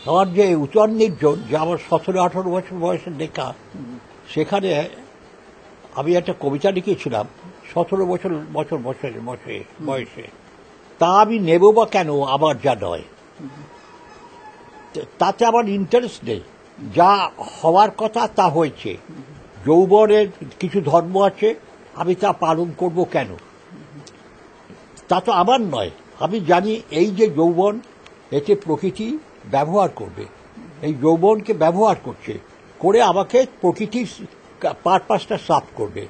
আমার যে উত্তর নির্জন, যে আমার 17-18 বছর বয়সের লেখা, সেখানে আমি একটা কবিতা লিখেছিলাম 17 বছর বয়সে। তা আমি নেব বা কেন আমার যা নয়, তাতে আমার ইন্টারেস্ট নেই। যা হওয়ার কথা তা হয়েছে। যৌবনের কিছু ধর্ম আছে, আমি তা পালন করব কেন? তা তো আমার নয়। আমি জানি এই যে যৌবন, এতে প্রকৃতি ব্যবহার করবে, এই যৌবনকে ব্যবহার করছে, করে আমাকে প্রকৃতির পারপাসটা সাফ করবে।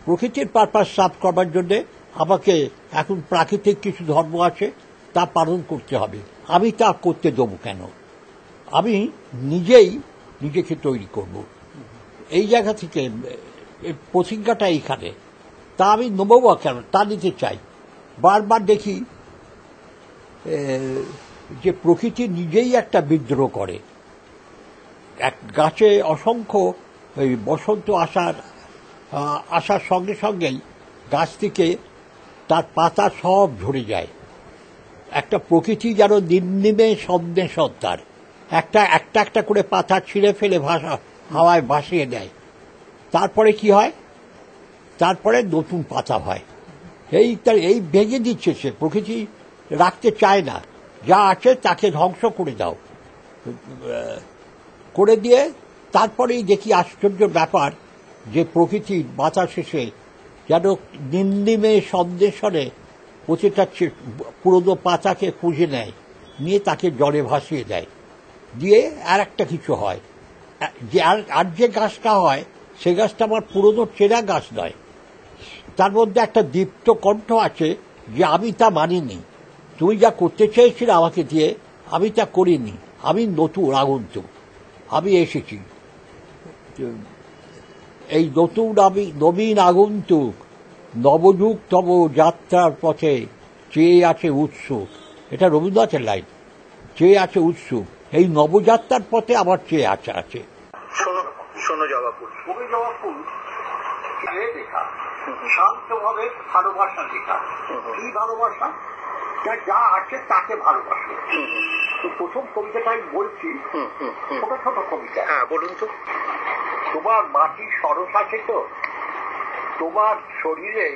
প্রকৃতির পারপাস সাফ করবার জন্যে আমাকে এখন প্রাকৃতিক কিছু ধর্ম আছে, তা পালন করতে হবে। আমি তা করতে দেবো কেন? আমি নিজেই নিজেকে তৈরি করব। এই জায়গা থেকে প্রতিজ্ঞাটা এইখানে। তা আমি নেবো বা কেন? তা নিতে চাই। বারবার দেখি যে প্রকৃতি নিজেই একটা বিদ্রোহ করে। এক গাছে অসংখ্য ওই বসন্ত আসার সঙ্গে সঙ্গেই গাছ থেকে তার পাতা সব ঝরে যায়। একটা প্রকৃতি যেন নির্নিমে সন্দেহ সত্তার একটা একটা করে পাতা ছিঁড়ে ফেলে হাওয়ায় ভাসিয়ে দেয়। তারপরে কি হয়? তারপরে নতুন পাতা হয়। এই ভেঙে দিচ্ছে সে। প্রকৃতি রাখতে চায় না। যা আছে তাকে ধ্বংস করে দাও, করে দিয়ে তারপরেই দেখি আশ্চর্য ব্যাপার, যে প্রকৃতি বাতাস শেষে যেন নির্নিমে সন্দেশনে প্রতিটা পুরোনো পাতাকে খুঁজে নেয়, নিয়ে তাকে জলে ভাসিয়ে দেয়, দিয়ে আর একটা কিছু হয়। আর যে গাছটা হয়, সে গাছটা আমার পুরোনো চেনা গাছ নয়। তার মধ্যে একটা দীপ্ত কণ্ঠ আছে যে আমি তা মানিনি, তুমি যা করতে চেয়েছিলে আমাকে দিয়ে, আমি তা করিনি, আমি নতুন আগন্তুক, আমি এসেছি। এই নতুন আমি নবীন আগন্তুক, নবযুগ তব যাত্রার পথে চেয়ে আছে উৎসুক। এটা রবীন্দ্রনাথের লাইন। চেয়ে আছে উৎসুক, এই নবযাত্রার পথে আমার চেয়ে আছে। শোনো জবা ফুল, কবি জবা ফুল লেখা, শান্তভাবে ভালোবাসা লেখা। কি ভালোবাসা? যা আছে তাকে ভালোবাসে। তো প্রথম কবিতাটা আমি বলছি, ছোট ছোট কবিতা। হ্যাঁ, বলুন তো। তোমার মাটির সরস আছে তো? তোমার শরীরে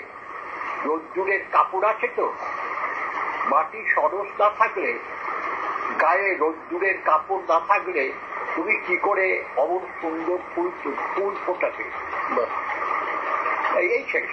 রোদ্দুরের কাপড় আছে তো? মাটির সরস না থাকলে, গায়ে রোদ্দুরের কাপড় না থাকলে, তুমি কি করে অমন সুন্দর ফুল ফোটাবে? এই শেষ।